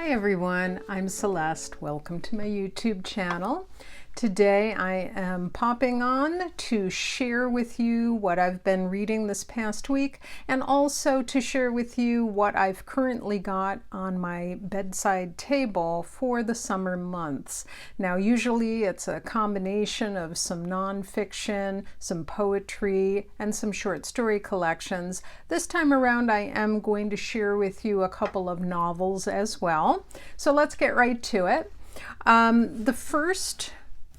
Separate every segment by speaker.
Speaker 1: Hi everyone, I'm Celeste. Welcome to my YouTube channel. Today I am popping on to share with you what I've been reading this past week and also to share with you what I've currently got on my bedside table for the summer months. Now usually it's a combination of some nonfiction, some poetry, and some short story collections. This time around I am going to share with you a couple of novels as well. So let's get right to it. The first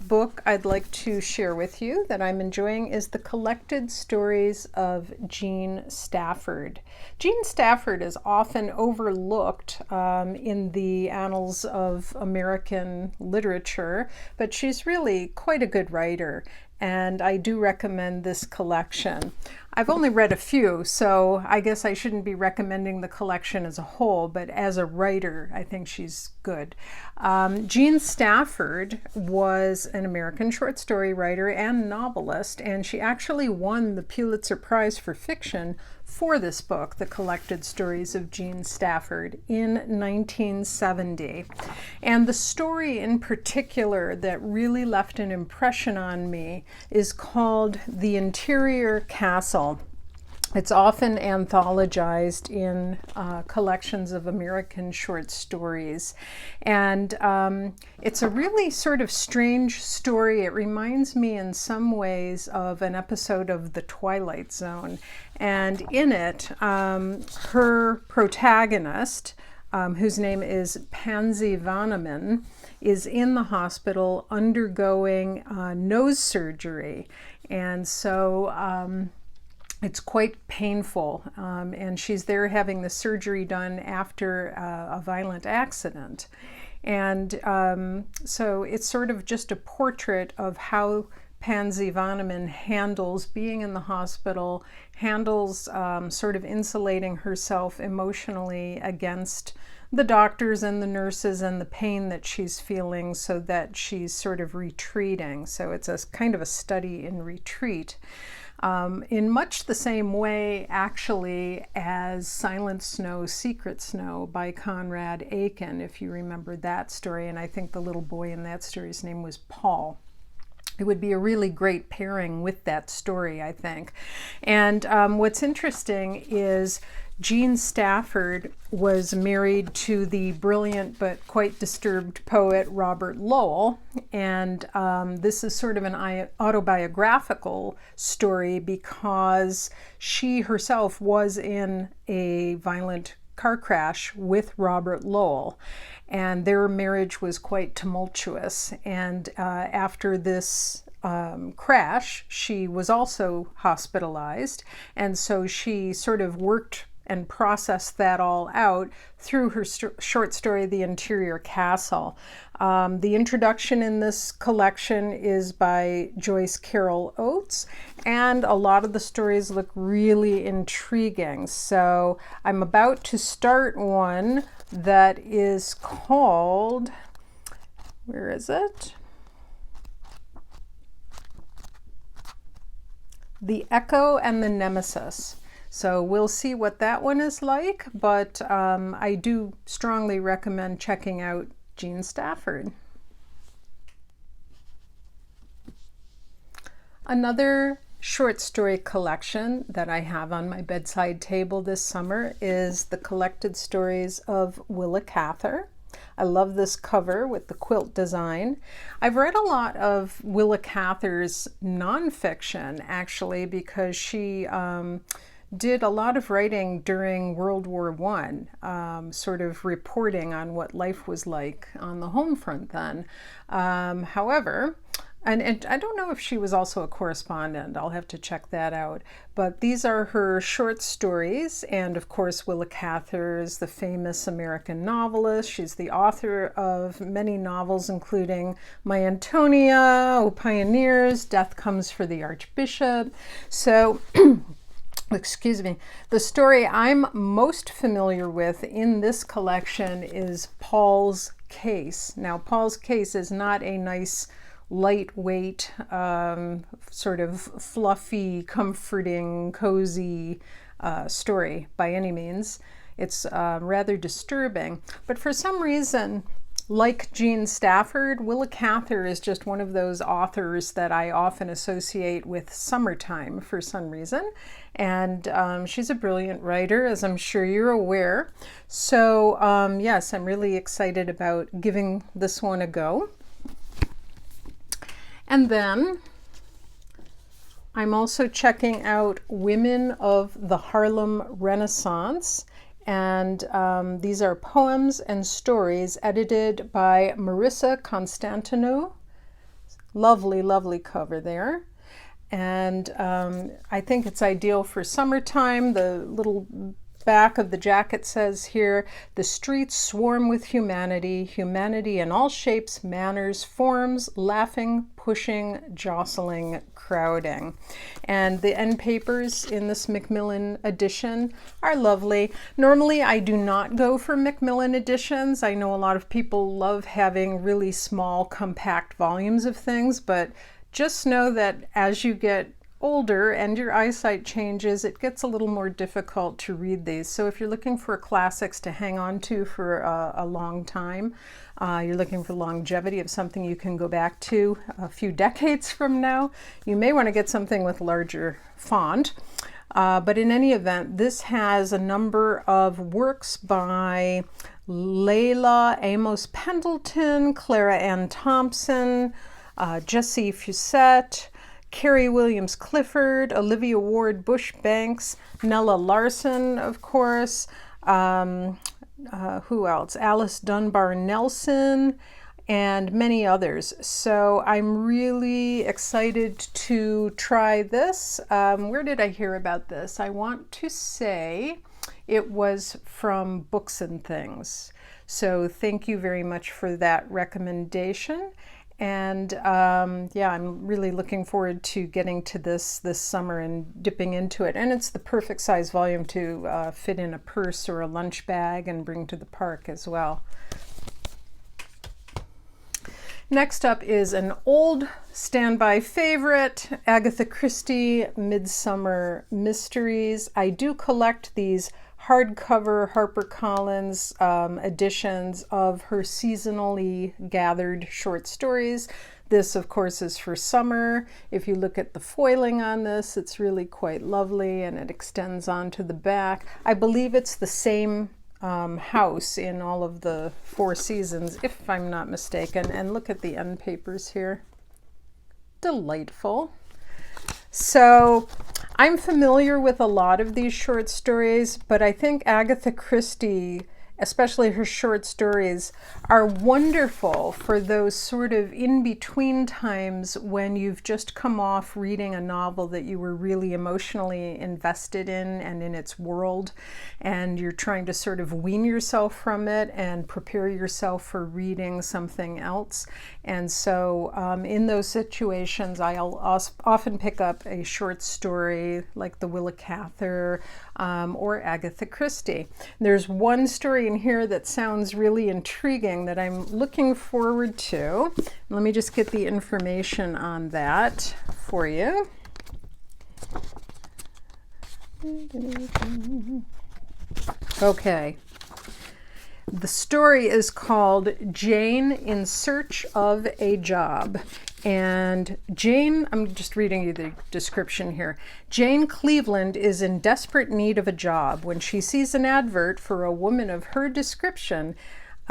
Speaker 1: book I'd like to share with you that I'm enjoying is The Collected Stories of Jean Stafford. Jean Stafford is often overlooked in the annals of American literature, but she's really quite a good writer, and I do recommend this collection. I've only read a few, so I guess I shouldn't be recommending the collection as a whole, but as a writer, I think she's good. Jean Stafford was an American short story writer and novelist, and she actually won the Pulitzer Prize for Fiction for this book, The Collected Stories of Jean Stafford, in 1970. And the story in particular that really left an impression on me is called The Interior Castle. It's often anthologized in collections of American short stories. And it's a really sort of strange story. It reminds me in some ways of an episode of The Twilight Zone. And in it, her protagonist, whose name is Pansy Vaneman, is in the hospital undergoing nose surgery. And so it's quite painful, and she's there having the surgery done after a violent accident. And so it's sort of just a portrait of how Pansy Vaneman handles being in the hospital, handles sort of insulating herself emotionally against the doctors and the nurses and the pain that she's feeling, so that she's sort of retreating. So it's a kind of a study in retreat. In much the same way, actually, as Silent Snow, Secret Snow by Conrad Aiken, if you remember that story. And I think the little boy in that story's name was Paul. It would be a really great pairing with that story, I think. And what's interesting is Jean Stafford was married to the brilliant but quite disturbed poet Robert Lowell, and this is sort of an autobiographical story because she herself was in a violent car crash with Robert Lowell, and their marriage was quite tumultuous. And after this crash, she was also hospitalized, and so she sort of worked and processed that all out through her short story, The Interior Castle. The introduction in this collection is by Joyce Carol Oates, and a lot of the stories look really intriguing. So I'm about to start one that is called, where is it? The Echo and the Nemesis. So we'll see what that one is like, but I do strongly recommend checking out Jean Stafford. Another short story collection that I have on my bedside table this summer is The Collected Stories of Willa Cather. I love this cover with the quilt design. I've read a lot of Willa Cather's nonfiction, actually, because she did a lot of writing during World War I, sort of reporting on what life was like on the home front then. However, and I don't know if she was also a correspondent. I'll have to check that out. But these are her short stories. And of course, Willa Cather is the famous American novelist. She's the author of many novels, including My Antonia, O Pioneers, Death Comes for the Archbishop. So excuse me, the story I'm most familiar with in this collection is Paul's Case. Now, Paul's Case is not a nice, lightweight, sort of fluffy, comforting, cozy story by any means. It's rather disturbing. But for some reason, like Jean Stafford, Willa Cather is just one of those authors that I often associate with summertime for some reason. And she's a brilliant writer, as I'm sure you're aware. So yes, I'm really excited about giving this one a go. And then I'm also checking out Women of the Harlem Renaissance. And these are poems and stories edited by Marissa Constantinou. Lovely, lovely cover there. And I think it's ideal for summertime. The little back of the jacket says here, "The streets swarm with humanity, humanity in all shapes, manners, forms, laughing, pushing, jostling, crowding." And the end papers in this Macmillan edition are lovely. Normally, I do not go for Macmillan editions. I know a lot of people love having really small, compact volumes of things, but just know that as you get older and your eyesight changes, it gets a little more difficult to read these. So if you're looking for classics to hang on to for a long time, you're looking for longevity of something you can go back to a few decades from now, you may want to get something with larger font. But in any event, this has a number of works by Layla Amos Pendleton, Clara Ann Thompson, Jessie Fusette, Carrie Williams Clifford, Olivia Ward Bushbanks, Nella Larson, of course, who else? Alice Dunbar Nelson, and many others. So I'm really excited to try this. Where did I hear about this? I want to say it was from Books and Things. So thank you very much for that recommendation. And yeah, I'm really looking forward to getting to this summer and dipping into it. And it's the perfect size volume to fit in a purse or a lunch bag and bring to the park as well. Next up is an old standby favorite, Agatha Christie, Midsummer Mysteries. I do collect these hardcover HarperCollins editions of her seasonally gathered short stories. This, of course, is for summer. If you look at the foiling on this, it's really quite lovely, and it extends onto the back. I believe it's the same house in all of the 4 seasons, if I'm not mistaken. And look at the end papers here. Delightful. So I'm familiar with a lot of these short stories, but I think Agatha Christie, especially her short stories, are wonderful for those sort of in-between times when you've just come off reading a novel that you were really emotionally invested in and in its world, and you're trying to sort of wean yourself from it and prepare yourself for reading something else. And so in those situations, I'll often pick up a short story like the Willa Cather or Agatha Christie. There's one story in here that sounds really intriguing that I'm looking forward to. Let me just get the information on that for you. Okay. The story is called Jane in Search of a Job. And Jane, I'm just reading you the description here. Jane Cleveland is in desperate need of a job when she sees an advert for a woman of her description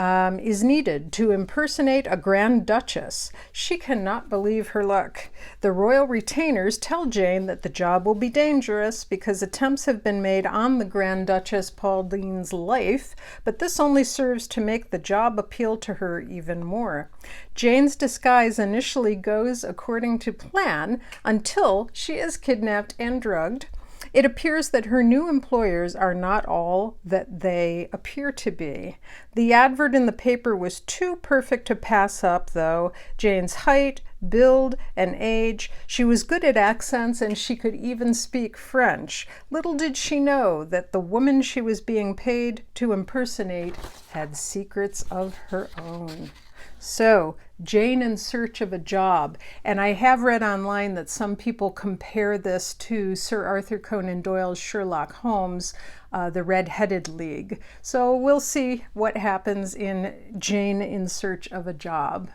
Speaker 1: is needed to impersonate a Grand Duchess. She cannot believe her luck. The royal retainers tell Jane that the job will be dangerous because attempts have been made on the Grand Duchess Pauline's life, but this only serves to make the job appeal to her even more. Jane's disguise initially goes according to plan until she is kidnapped and drugged. It appears that her new employers are not all that they appear to be. The advert in the paper was too perfect to pass up, though. Jane's height, build, and age. She was good at accents, and she could even speak French. Little did she know that the woman she was being paid to impersonate had secrets of her own. So, Jane in Search of a Job. And I have read online that some people compare this to Sir Arthur Conan Doyle's Sherlock Holmes, The Red-Headed League. So we'll see what happens in Jane in Search of a Job.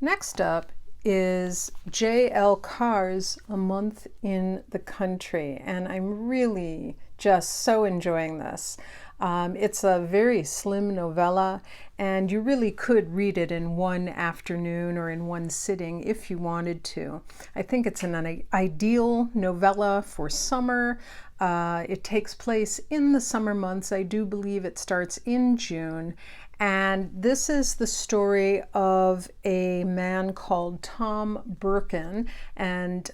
Speaker 1: Next up is J.L. Carr's A Month in the Country, and I'm really just so enjoying this. It's a very slim novella, and you really could read it in one afternoon or in one sitting if you wanted to. I think it's an ideal novella for summer. It takes place in the summer months. I do believe it starts in June. And this is the story of a man called Tom Birkin, and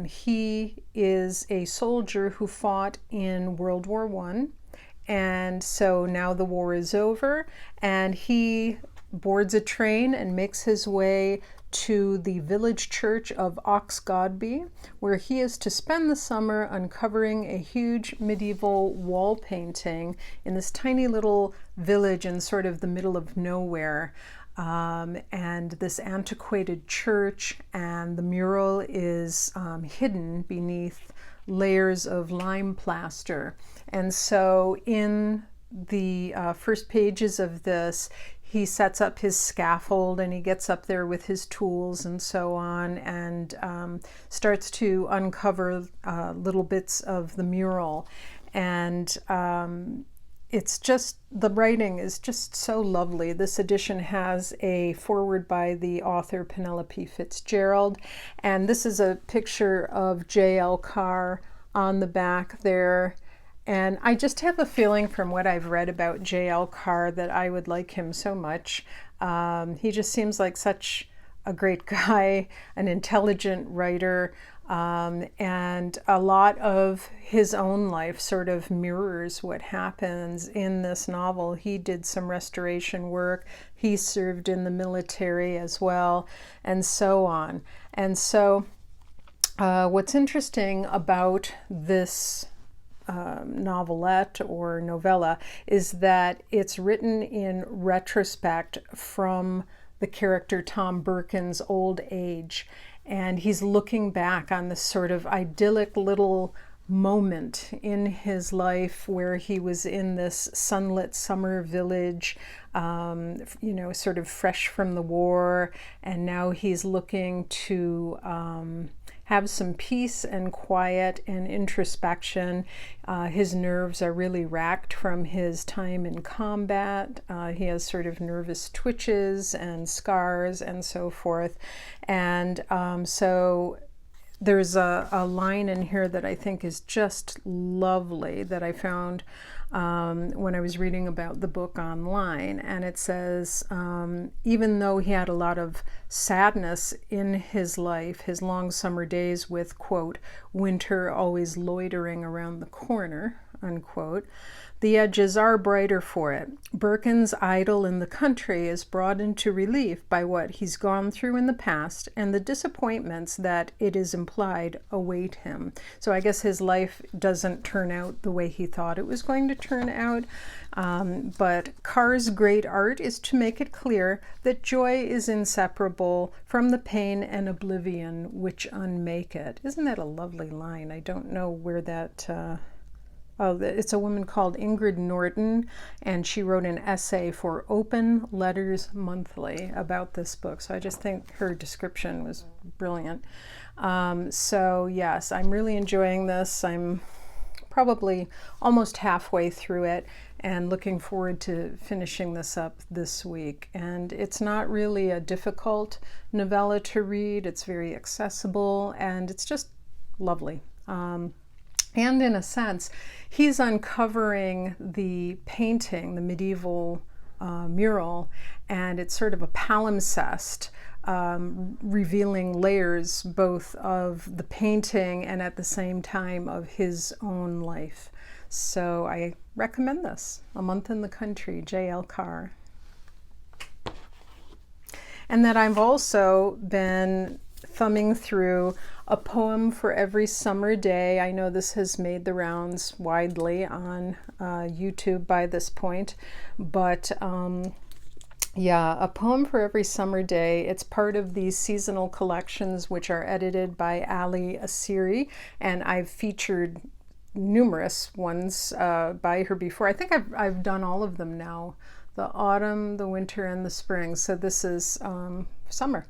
Speaker 1: he is a soldier who fought in World War I. And so now the war is over, and he boards a train and makes his way to the village church of Oxgodby, where he is to spend the summer uncovering a huge medieval wall painting in this tiny little village in sort of the middle of nowhere. And this antiquated church, and the mural is hidden beneath layers of lime plaster. And so in the first pages of this, he sets up his scaffold and he gets up there with his tools and so on, and starts to uncover little bits of the mural. And it's just, the writing is just so lovely. This edition has a foreword by the author Penelope Fitzgerald, and this is a picture of J.L. Carr on the back there. And I just have a feeling from what I've read about J.L. Carr that I would like him so much. He just seems like such a great guy, an intelligent writer, and a lot of his own life sort of mirrors what happens in this novel. He did some restoration work, he served in the military as well, and so on. And so what's interesting about this novelette or novella is that it's written in retrospect from the character Tom Birkin's old age, and he's looking back on this sort of idyllic little moment in his life where he was in this sunlit summer village, sort of fresh from the war, and now he's looking to have some peace and quiet and introspection. His nerves are really racked from his time in combat. He has sort of nervous twitches and scars and so forth. And so there's a line in here that I think is just lovely that I found when I was reading about the book online, and it says, even though he had a lot of sadness in his life, his long summer days with, quote, winter always loitering around the corner, unquote, the edges are brighter for it. Birkin's idyll in the country is brought into relief by what he's gone through in the past and the disappointments that, it is implied, await him. So I guess his life doesn't turn out the way he thought it was going to turn out. But Carr's great art is to make it clear that joy is inseparable from the pain and oblivion which unmake it. Isn't that a lovely line? I don't know where that... it's a woman called Ingrid Norton, and she wrote an essay for Open Letters Monthly about this book. So I just think her description was brilliant. So yes, I'm really enjoying this. I'm probably almost halfway through it and looking forward to finishing this up this week. And it's not really a difficult novella to read. It's very accessible, and it's just lovely. And in a sense, he's uncovering the painting, the medieval mural, and it's sort of a palimpsest, revealing layers both of the painting and at the same time of his own life. So I recommend this, A Month in the Country, J.L. Carr. And that I've also been thumbing through A Poem for Every Summer Day. I know this has made the rounds widely on YouTube by this point, but yeah, A Poem for Every Summer Day. It's part of these seasonal collections, which are edited by Esiri, and I've featured numerous ones by her before. I think I've done all of them now. The autumn, the winter, and the spring. So this is summer.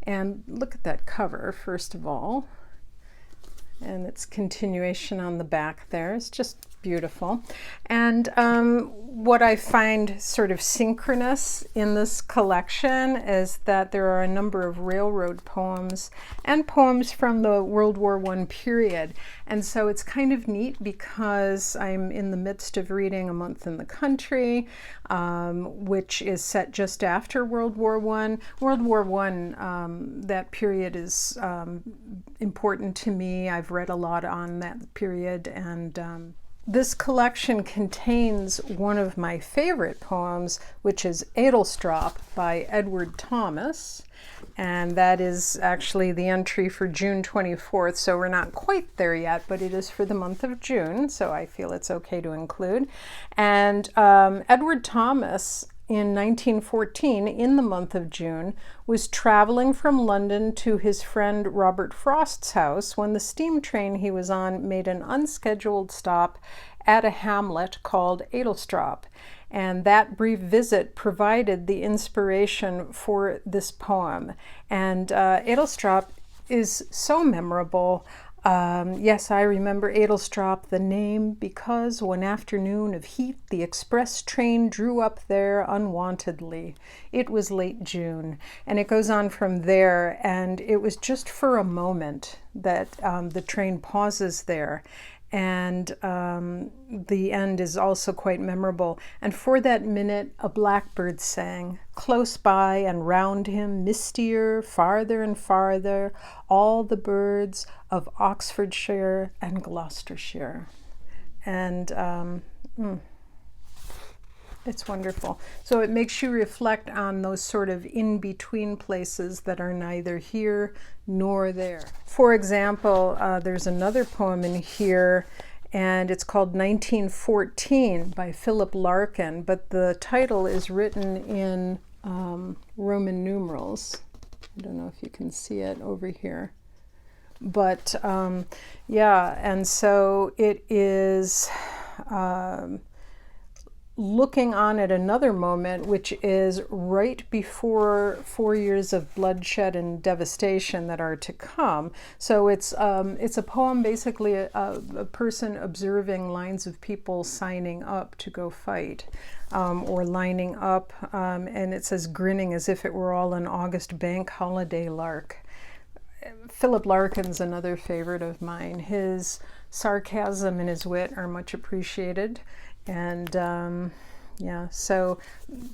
Speaker 1: And look at that cover, first of all. And its continuation on the back there is just beautiful. And what I find sort of synchronous in this collection is that there are a number of railroad poems and poems from the World War I period. And so it's kind of neat because I'm in the midst of reading A Month in the Country, which is set just after World War I. World War I, that period is important to me. I've read a lot on that period, and this collection contains one of my favorite poems, which is Edelstrop by Edward Thomas, and that is actually the entry for June 24th, so we're not quite there yet, but it is for the month of June, so I feel it's okay to include. And Edward Thomas, in 1914, in the month of June, was traveling from London to his friend Robert Frost's house when the steam train he was on made an unscheduled stop at a hamlet called Edelstrop. And that brief visit provided the inspiration for this poem. And Edelstrop is so memorable. Yes, I remember Edelstrop, the name, because one afternoon of heat the express train drew up there unwontedly. It was late June, and it goes on from there, and it was just for a moment that the train pauses there. And the end is also quite memorable. And for that minute, a blackbird sang, close by and round him, mistier, farther and farther, all the birds of Oxfordshire and Gloucestershire. And it's wonderful. So it makes you reflect on those sort of in-between places that are neither here nor there. For example, there's another poem in here, and it's called 1914 by Philip Larkin, but the title is written in Roman numerals. I don't know if you can see it over here. But yeah, and so it is looking on at another moment, which is right before 4 years of bloodshed and devastation that are to come. So it's a poem, basically a person observing lines of people signing up to go fight, or lining up, and it says grinning as if it were all an August bank holiday lark. Philip Larkin's another favorite of mine. His sarcasm and his wit are much appreciated. And yeah, so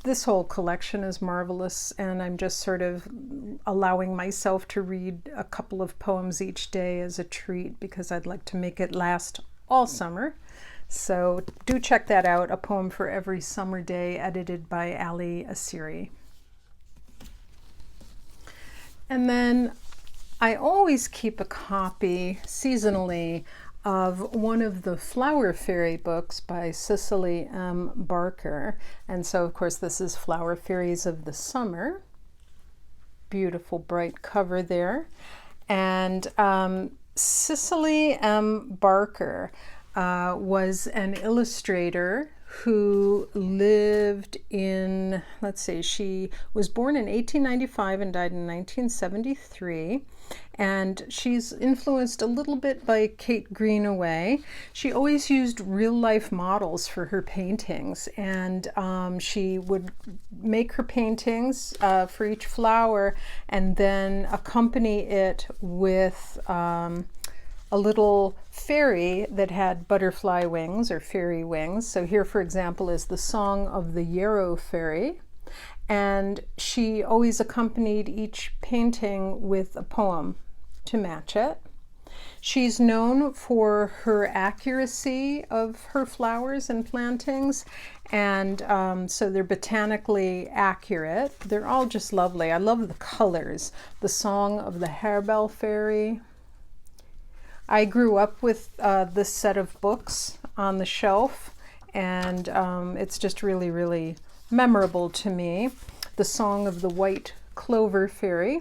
Speaker 1: this whole collection is marvelous, and I'm just sort of allowing myself to read a couple of poems each day as a treat because I'd like to make it last all summer. So do check that out, A Poem for Every Summer Day, edited by Esiri. And then I always keep a copy seasonally of one of the Flower Fairy books by Cicely M. Barker. And so, of course, this is Flower Fairies of the Summer. Beautiful bright cover there. And Cicely M. Barker was an illustrator who lived in, let's see, she was born in 1895 and died in 1973. And she's influenced a little bit by Kate Greenaway. She always used real-life models for her paintings, and she would make her paintings for each flower and then accompany it with a little fairy that had butterfly wings or fairy wings. So here, for example, is the Song of the Yarrow Fairy. And she always accompanied each painting with a poem to match it. She's known for her accuracy of her flowers and plantings, and so they're botanically accurate. They're all just lovely. I love the colors. The Song of the Harebell Fairy. I grew up with this set of books on the shelf, and it's just really, really memorable to me. The Song of the White Clover Fairy.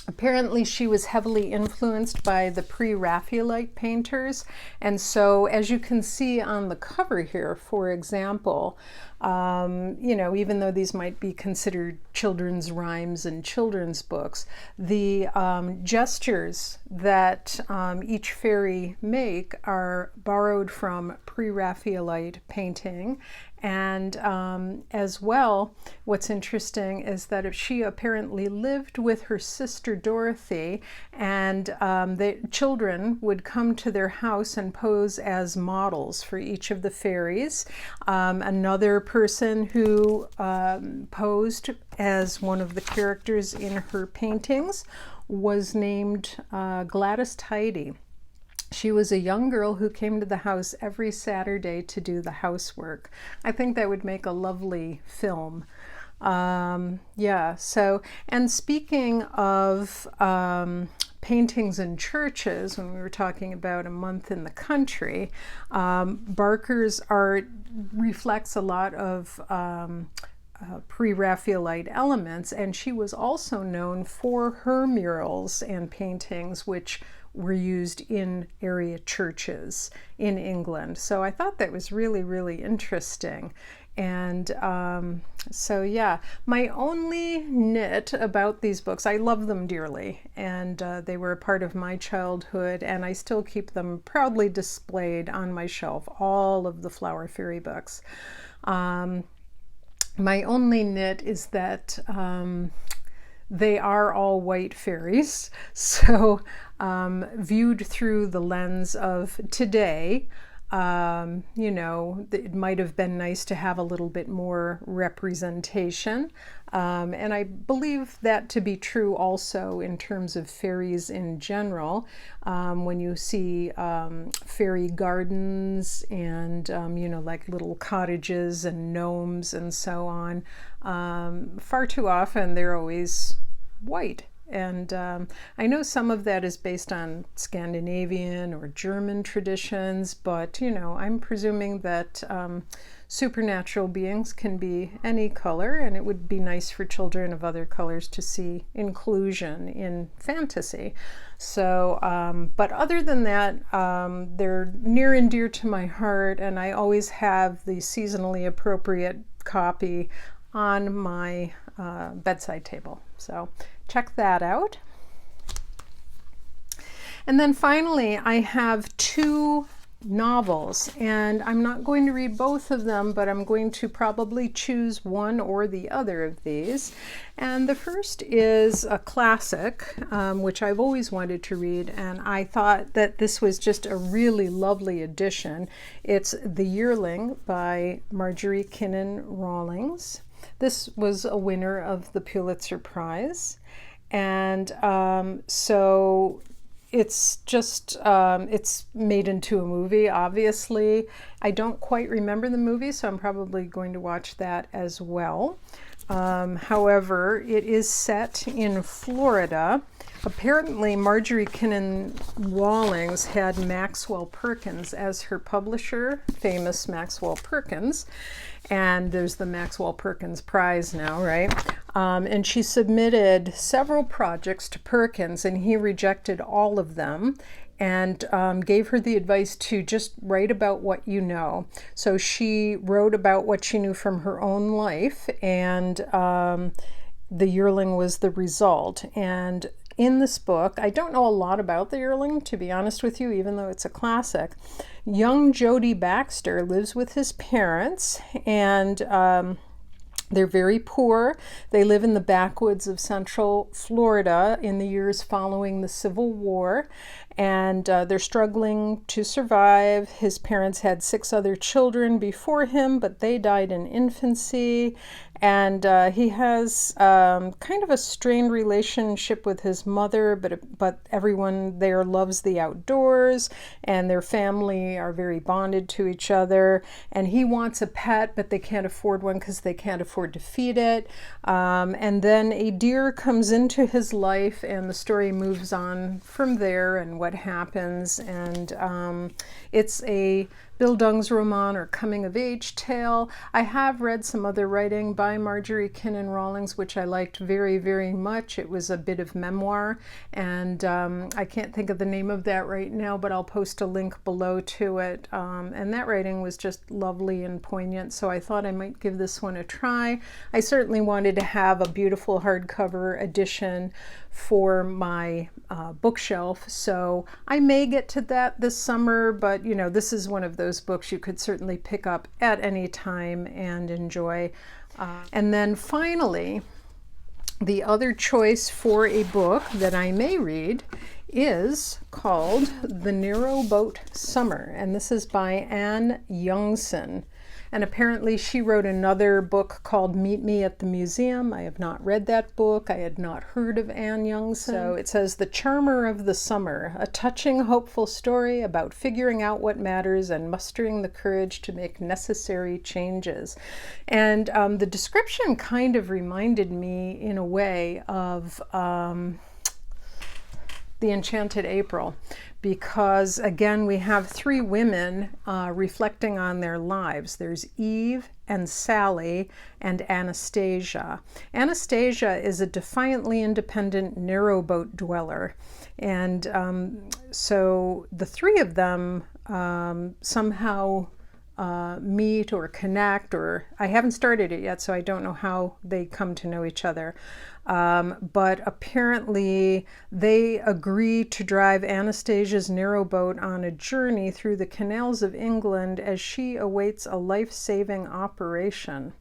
Speaker 1: Apparently she was heavily influenced by the pre-Raphaelite painters, and so as you can see on the cover here, for example, you know, even though these might be considered children's rhymes and children's books, the gestures that each fairy make are borrowed from pre-Raphaelite painting. And as well, what's interesting is that she apparently lived with her sister Dorothy, and the children would come to their house and pose as models for each of the fairies. Another person who posed as one of the characters in her paintings was named Gladys Tidy. She was a young girl who came to the house every Saturday to do the housework. I think that would make a lovely film. Yeah, so, and speaking of paintings in churches, when we were talking about a month in the country, Barker's art reflects a lot of pre-Raphaelite elements, and she was also known for her murals and paintings, which were used in area churches in England. So I thought that was really, really interesting. And so yeah, my only nit about these books, I love them dearly, and they were a part of my childhood, and I still keep them proudly displayed on my shelf, all of the Flower Fairy books. My only nit is that they are all white fairies, so viewed through the lens of today, you know, it might have been nice to have a little bit more representation. And I believe that to be true also in terms of fairies in general. When you see fairy gardens and, you know, like little cottages and gnomes and so on, far too often they're always white. And I know some of that is based on Scandinavian or German traditions, but, you know, I'm presuming that supernatural beings can be any color, and it would be nice for children of other colors to see inclusion in fantasy. So, but other than that, they're near and dear to my heart, and I always have the seasonally appropriate copy on my bedside table. So check that out. And then finally, I have two novels, and I'm not going to read both of them, but I'm going to probably choose one or the other of these. And the first is a classic, which I've always wanted to read, and I thought that this was just a really lovely addition. It's The Yearling by Marjorie Kinnan Rawlings. This was a winner of the Pulitzer Prize, and so it's just, it's made into a movie, obviously. I don't quite remember the movie, so I'm probably going to watch that as well. However, it is set in Florida. Apparently, Marjorie Kinnan Rawlings had Maxwell Perkins as her publisher, famous Maxwell Perkins. And there's the Maxwell Perkins Prize now, right? And she submitted several projects to Perkins, and he rejected all of them and gave her the advice to just write about what you know. So she wrote about what she knew from her own life, and The Yearling was the result. And in this book, I don't know a lot about The Yearling, to be honest with you, even though it's a classic. Young Jody Baxter lives with his parents, and they're very poor. They live in the backwoods of Central Florida in the years following the Civil War, and they're struggling to survive. His parents had 6 other children before him, but they died in infancy, And he has kind of a strained relationship with his mother, but everyone there loves the outdoors, and their family are very bonded to each other. And he wants a pet, but they can't afford one because they can't afford to feed it. And then a deer comes into his life, and the story moves on from there and what happens. And it's a Bildungsroman or coming-of-age tale. I have read some other writing by Marjorie Kinnan, which I liked very, very much. It was a bit of memoir, and I can't think of the name of that right now, but I'll post a link below to it. And that writing was just lovely and poignant, so I thought I might give this one a try. I certainly wanted to have a beautiful hardcover edition for my bookshelf, so I may get to that this summer, but you know, this is one of those books you could certainly pick up at any time and enjoy. And then finally, the other choice for a book that I may read is called The Narrowboat Summer, and this is by Youngson. And apparently she wrote another book called Meet Me at the Museum. I have not read that book. I had not heard of Youngson. So it says, The Charmer of the Summer, a touching, hopeful story about figuring out what matters and mustering the courage to make necessary changes. And the description kind of reminded me in a way of The Enchanted April, because again we have three women reflecting on their lives. There's Eve and Sally and Anastasia. Anastasia is a defiantly independent narrowboat dweller, and so the three of them somehow meet or connect, or I haven't started it yet, so I don't know how they come to know each other. But apparently they agree to drive Anastasia's narrowboat on a journey through the canals of England as she awaits a life-saving operation.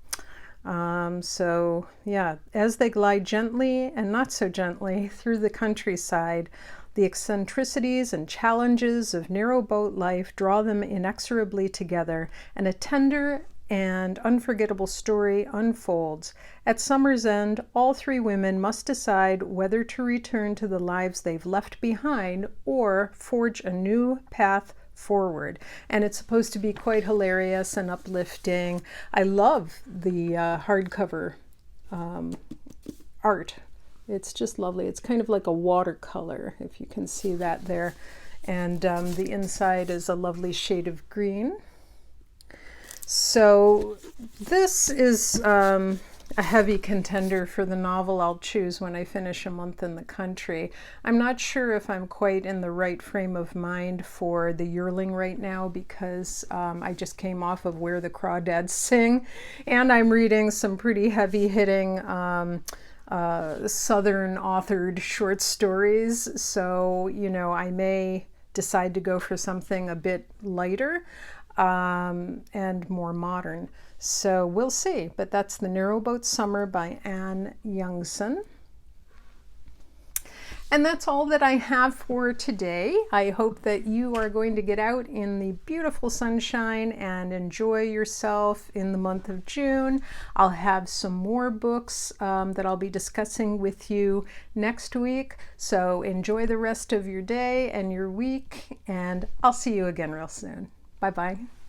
Speaker 1: So yeah, as they glide gently and not so gently through the countryside, the eccentricities and challenges of narrowboat life draw them inexorably together, and a tender and unforgettable story unfolds. At summer's end, all three women must decide whether to return to the lives they've left behind or forge a new path forward. And it's supposed to be quite hilarious and uplifting. I love the hardcover art. It's just lovely. It's kind of like a watercolor, if you can see that there. And the inside is a lovely shade of green. So this is a heavy contender for the novel I'll choose when I finish A Month in the Country. I'm not sure if I'm quite in the right frame of mind for the Yearling right now, because I just came off of Where the Crawdads Sing, and I'm reading some pretty heavy-hitting Southern authored short stories. So, you know, I may decide to go for something a bit lighter and more modern. So we'll see, but that's The Narrowboat Summer by Youngson. And that's all that I have for today. I hope that you are going to get out in the beautiful sunshine and enjoy yourself in the month of June. I'll have some more books that I'll be discussing with you next week. So enjoy the rest of your day and your week, and I'll see you again real soon. Bye-bye.